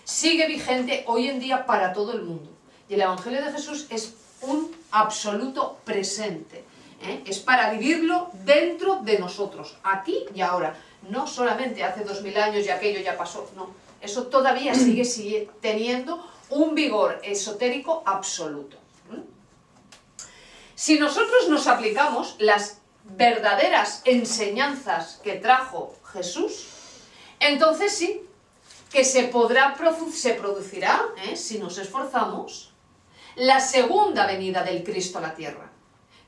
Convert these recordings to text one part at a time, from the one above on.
sigue vigente hoy en día para todo el mundo. Y el Evangelio de Jesús es un absoluto presente, ¿eh? Es para vivirlo dentro de nosotros, aquí y ahora. No solamente hace 2000 años y aquello ya pasó, no. Eso todavía sigue teniendo un vigor esotérico absoluto. Si nosotros nos aplicamos las verdaderas enseñanzas que trajo Jesús, entonces sí, que se producirá, si nos esforzamos, la segunda venida del Cristo a la tierra.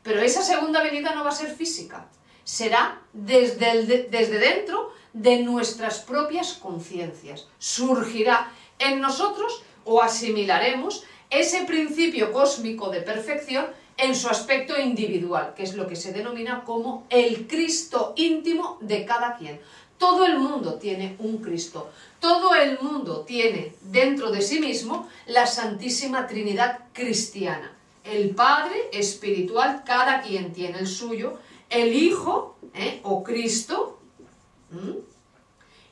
Pero esa segunda venida no va a ser física, será desde dentro de nuestras propias conciencias. Surgirá en nosotros o asimilaremos ese principio cósmico de perfección en su aspecto individual, que es lo que se denomina como el Cristo íntimo de cada quien. Todo el mundo tiene un Cristo, todo el mundo tiene dentro de sí mismo la Santísima Trinidad cristiana. El Padre espiritual, cada quien tiene el suyo, el Hijo, o Cristo,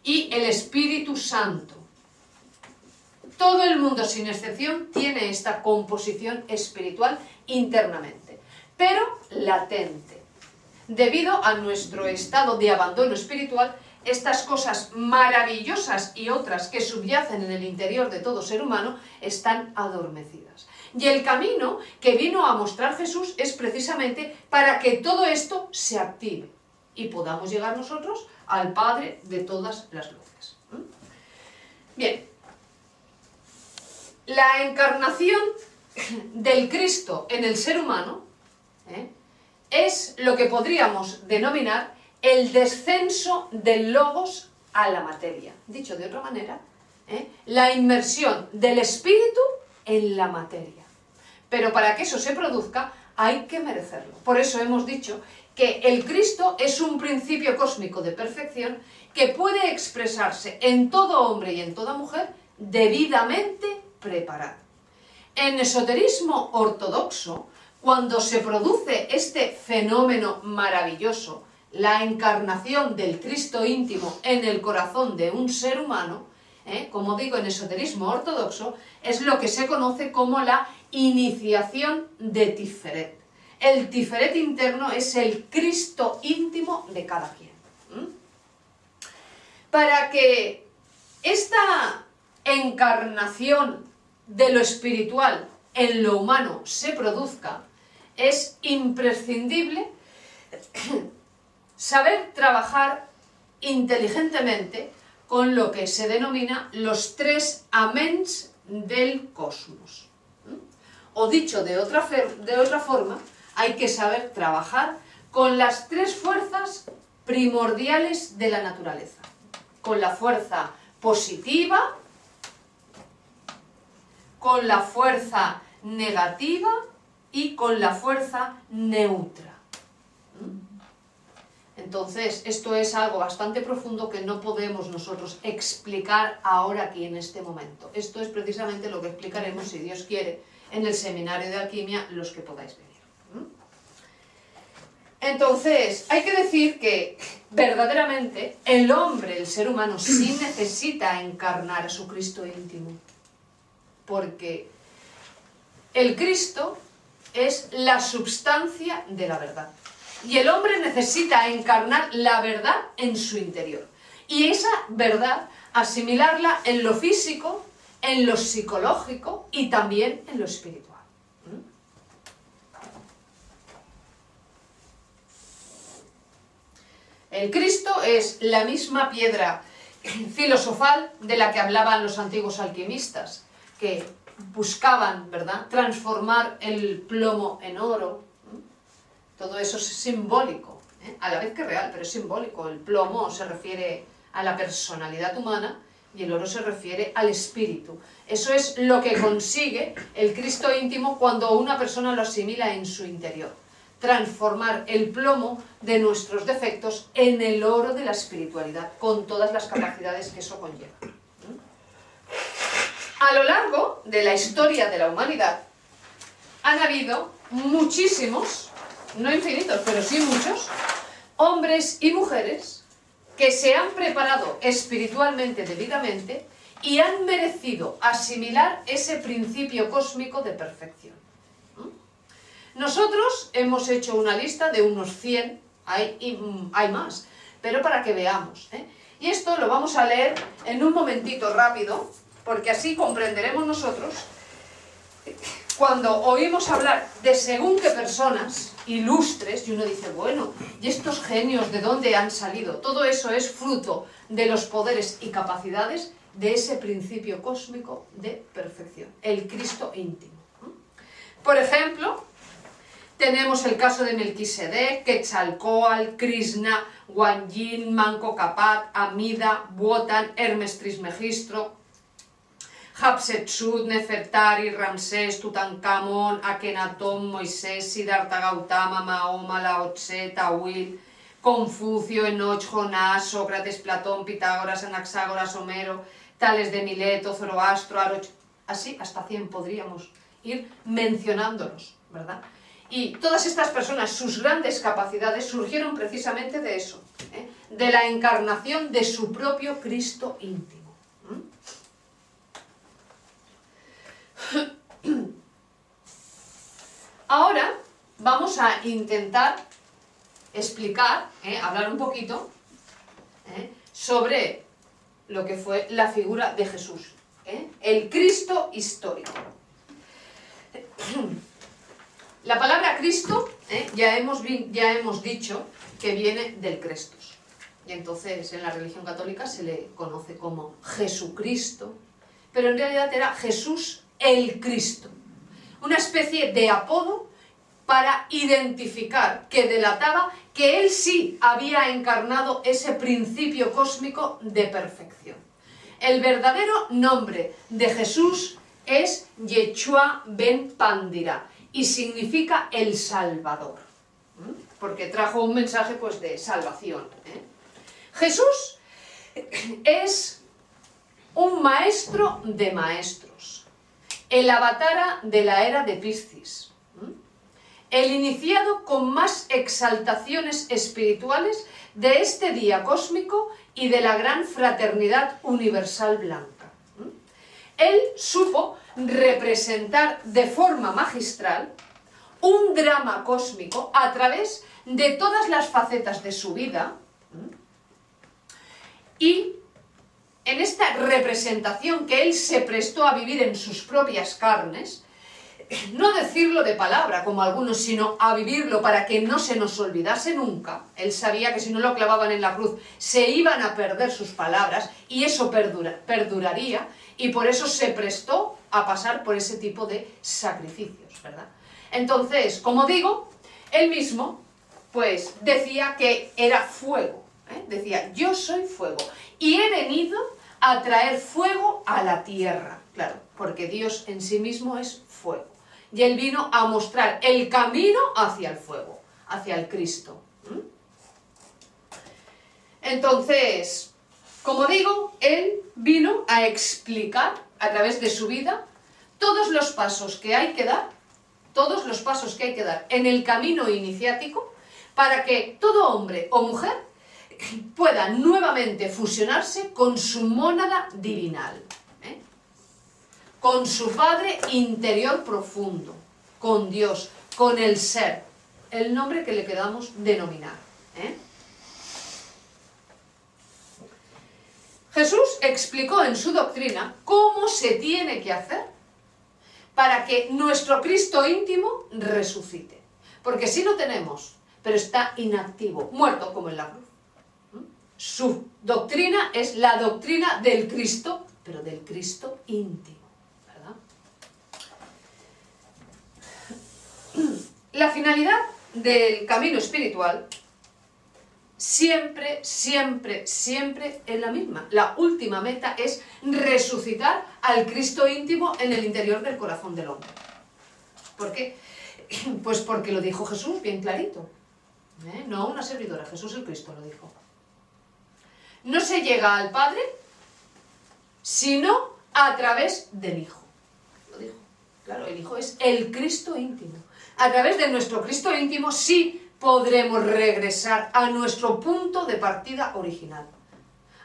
y el Espíritu Santo. Todo el mundo, sin excepción, tiene esta composición espiritual internamente, pero latente. Debido a nuestro estado de abandono espiritual, estas cosas maravillosas y otras que subyacen en el interior de todo ser humano están adormecidas. Y el camino que vino a mostrar Jesús es precisamente para que todo esto se active y podamos llegar nosotros al Padre de todas las luces. Bien, la encarnación del Cristo en el ser humano es lo que podríamos denominar el descenso del logos a la materia. Dicho de otra manera, la inmersión del espíritu en la materia. Pero para que eso se produzca hay que merecerlo. Por eso hemos dicho que el Cristo es un principio cósmico de perfección que puede expresarse en todo hombre y en toda mujer debidamente preparado. En esoterismo ortodoxo, cuando se produce este fenómeno maravilloso, la encarnación del Cristo íntimo en el corazón de un ser humano, como digo, en esoterismo ortodoxo, es lo que se conoce como la iniciación de Tiferet. El Tiferet interno es el Cristo íntimo de cada quien. Para que esta encarnación de lo espiritual en lo humano se produzca, es imprescindible saber trabajar inteligentemente con lo que se denomina los tres améns del cosmos. O dicho de otra forma, hay que saber trabajar con las tres fuerzas primordiales de la naturaleza. Con la fuerza positiva, con la fuerza negativa y con la fuerza neutra. Entonces, esto es algo bastante profundo que no podemos nosotros explicar ahora aquí en este momento. Esto es precisamente lo que explicaremos, si Dios quiere, en el seminario de alquimia, los que podáis venir. Entonces, hay que decir que verdaderamente el hombre, el ser humano, sí necesita encarnar a su Cristo íntimo. Porque el Cristo es la substancia de la verdad. Y el hombre necesita encarnar la verdad en su interior. Y esa verdad, asimilarla en lo físico, en lo psicológico y también en lo espiritual. El Cristo es la misma piedra filosofal de la que hablaban los antiguos alquimistas, que buscaban, ¿verdad?, transformar el plomo en oro. Todo eso es simbólico, a la vez que real, pero es simbólico. El plomo se refiere a la personalidad humana y el oro se refiere al espíritu. Eso es lo que consigue el Cristo íntimo cuando una persona lo asimila en su interior. Transformar el plomo de nuestros defectos en el oro de la espiritualidad, con todas las capacidades que eso conlleva. A lo largo de la historia de la humanidad han habido muchísimos, no infinitos, pero sí muchos, hombres y mujeres que se han preparado espiritualmente debidamente y han merecido asimilar ese principio cósmico de perfección. Nosotros hemos hecho una lista de unos 100, hay más, pero para que veamos, ¿eh? Y esto lo vamos a leer en un momentito rápido, porque así comprenderemos nosotros, cuando oímos hablar de según qué personas ilustres, y uno dice, bueno, ¿y estos genios de dónde han salido? Todo eso es fruto de los poderes y capacidades de ese principio cósmico de perfección, el Cristo íntimo. Por ejemplo, tenemos el caso de Melquisedec, Quetzalcóatl, Krishna, Guan Yin, Manco Cápac, Amida, Wotan, Hermes Trismegistro, Hatshepsut, Nefertari, Ramsés, Tutankamón, Akenatón, Moisés, Siddhartha Gautama, Mahoma, Lao Tse, Tawil, Confucio, Enoch, Jonás, Sócrates, Platón, Pitágoras, Anaxágoras, Homero, Tales de Mileto, Zoroastro, Aroch... Así hasta 100 podríamos ir mencionándolos, ¿verdad? Y todas estas personas, sus grandes capacidades surgieron precisamente de eso, ¿eh? De la encarnación de su propio Cristo íntimo. Ahora vamos a intentar explicar, hablar un poquito sobre lo que fue la figura de Jesús, el Cristo histórico. La palabra Cristo, ya hemos dicho que viene del Crestos. Y entonces en la religión católica se le conoce como Jesucristo, pero en realidad era Jesús el Cristo. Una especie de apodo para identificar, que delataba que él sí había encarnado ese principio cósmico de perfección. El verdadero nombre de Jesús es Yeshua ben Pandira y significa el Salvador, porque trajo un mensaje pues de salvación. Jesús es un maestro de maestros, el avatara de la era de Piscis, el iniciado con más exaltaciones espirituales de este día cósmico y de la gran fraternidad universal blanca. Él supo representar de forma magistral un drama cósmico a través de todas las facetas de su vida, y en esta representación que él se prestó a vivir en sus propias carnes, no decirlo de palabra como algunos, sino a vivirlo para que no se nos olvidase nunca. Él sabía que si no lo clavaban en la cruz se iban a perder sus palabras y eso perduraría, y por eso se prestó a pasar por ese tipo de sacrificios, ¿verdad? Entonces, como digo, él mismo pues decía que era fuego, decía, yo soy fuego y he venido a traer fuego a la tierra, claro, porque Dios en sí mismo es fuego. Y él vino a mostrar el camino hacia el fuego, hacia el Cristo. Entonces, como digo, él vino a explicar a través de su vida todos los pasos que hay que dar, en el camino iniciático para que todo hombre o mujer pueda nuevamente fusionarse con su mónada divinal, con su Padre interior profundo, con Dios, con el ser, el nombre que le queramos denominar. Jesús explicó en su doctrina cómo se tiene que hacer para que nuestro Cristo íntimo resucite. Porque si lo tenemos, pero está inactivo, muerto como en la cruz. Su doctrina es la doctrina del Cristo, pero del Cristo íntimo, ¿verdad? La finalidad del camino espiritual siempre es la misma. La última meta es resucitar al Cristo íntimo en el interior del corazón del hombre. ¿Por qué? Pues porque lo dijo Jesús bien clarito. No una servidora, Jesús el Cristo lo dijo. No se llega al Padre sino a través del Hijo. Lo dijo. Claro, el Hijo es el Cristo íntimo. A través de nuestro Cristo íntimo sí podremos regresar a nuestro punto de partida original,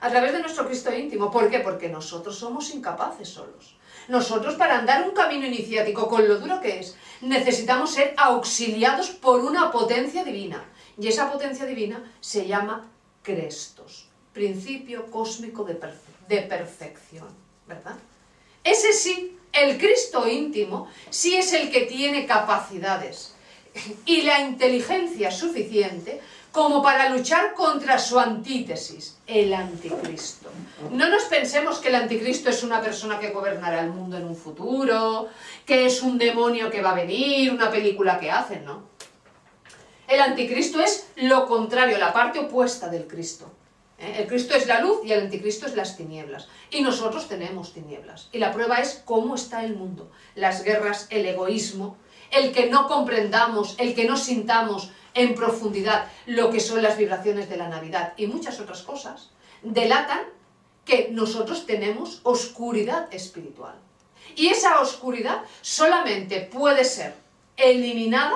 a través de nuestro Cristo íntimo. ¿Por qué? Porque nosotros somos incapaces solos. Nosotros, para andar un camino iniciático con lo duro que es, necesitamos ser auxiliados por una potencia divina. Y esa potencia divina se llama Crestos, principio cósmico de perfección, ¿verdad? Ese sí, el Cristo íntimo, sí es el que tiene capacidades y la inteligencia suficiente como para luchar contra su antítesis, el anticristo. No nos pensemos que el anticristo es una persona que gobernará el mundo en un futuro, que es un demonio que va a venir, una película que hacen, ¿no? El anticristo es lo contrario, la parte opuesta del Cristo. El Cristo es la luz y el anticristo es las tinieblas. Y nosotros tenemos tinieblas. Y la prueba es cómo está el mundo. Las guerras, el egoísmo, el que no comprendamos, el que no sintamos en profundidad lo que son las vibraciones de la Navidad y muchas otras cosas, delatan que nosotros tenemos oscuridad espiritual. Y esa oscuridad solamente puede ser eliminada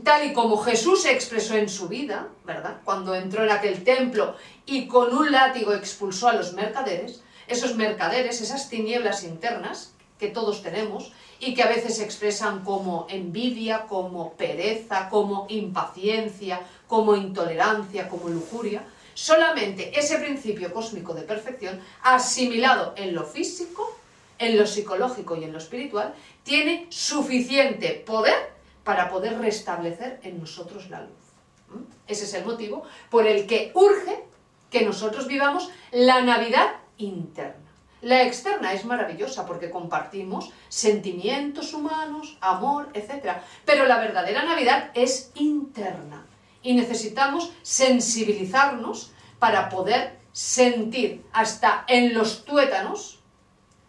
tal y como Jesús se expresó en su vida, ¿verdad? Cuando entró en aquel templo y con un látigo expulsó a los mercaderes, esos mercaderes, esas tinieblas internas que todos tenemos y que a veces se expresan como envidia, como pereza, como impaciencia, como intolerancia, como lujuria, solamente ese principio cósmico de perfección, asimilado en lo físico, en lo psicológico y en lo espiritual, tiene suficiente poder para poder restablecer en nosotros la luz. Ese es el motivo por el que urge que nosotros vivamos la Navidad interna. La externa es maravillosa porque compartimos sentimientos humanos, amor, etc. Pero la verdadera Navidad es interna y necesitamos sensibilizarnos para poder sentir hasta en los tuétanos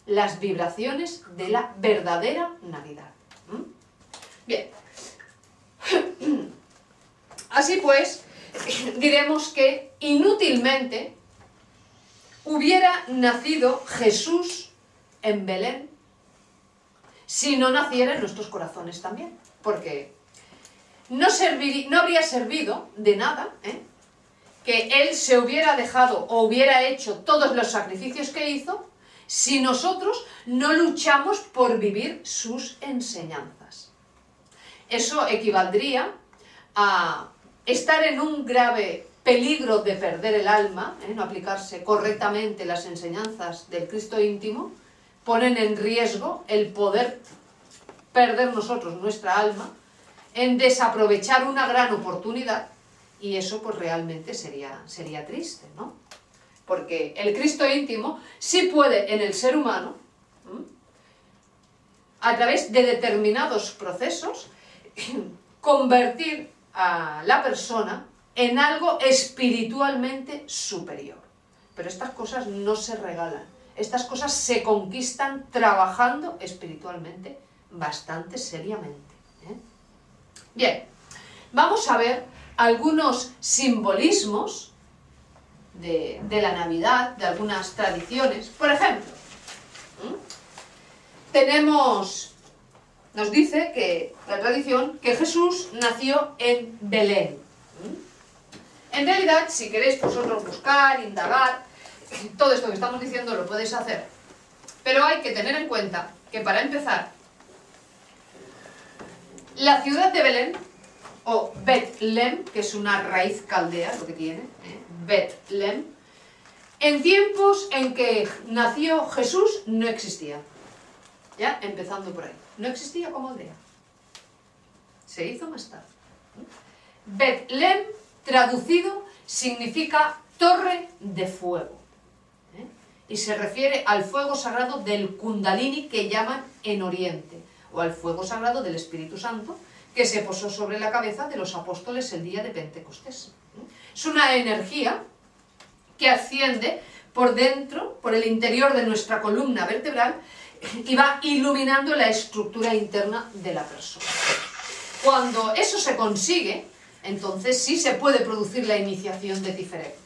las vibraciones de la verdadera Navidad. Bien. Así pues, diremos que inútilmente hubiera nacido Jesús en Belén si no naciera en nuestros corazones también, porque no habría servido de nada que Él se hubiera dejado o hubiera hecho todos los sacrificios que hizo si nosotros no luchamos por vivir sus enseñanzas. Eso equivaldría a estar en un grave peligro de perder el alma, no aplicarse correctamente las enseñanzas del Cristo íntimo, ponen en riesgo el poder perder nosotros nuestra alma, en desaprovechar una gran oportunidad, y eso pues realmente sería triste, ¿no? Porque el Cristo íntimo sí puede en el ser humano, a través de determinados procesos, convertir a la persona en algo espiritualmente superior. Pero estas cosas no se regalan, estas cosas se conquistan trabajando espiritualmente bastante seriamente. Bien, vamos a ver algunos simbolismos de la Navidad, de algunas tradiciones. Por ejemplo, nos dice que la tradición que Jesús nació en Belén. En realidad, si queréis vosotros buscar, indagar, todo esto que estamos diciendo lo podéis hacer. Pero hay que tener en cuenta que para empezar, la ciudad de Belén, o Betlem, que es una raíz caldea, lo que tiene, Betlem, en tiempos en que nació Jesús no existía. Ya, empezando por ahí. No existía como aldea. Se hizo más tarde. Betlem, traducido, significa torre de fuego. Y se refiere al fuego sagrado del Kundalini que llaman en Oriente, o al fuego sagrado del Espíritu Santo que se posó sobre la cabeza de los apóstoles el día de Pentecostés. Es una energía que asciende por dentro, por el interior de nuestra columna vertebral, y va iluminando la estructura interna de la persona. Cuando eso se consigue, entonces sí se puede producir la iniciación de Tiferet.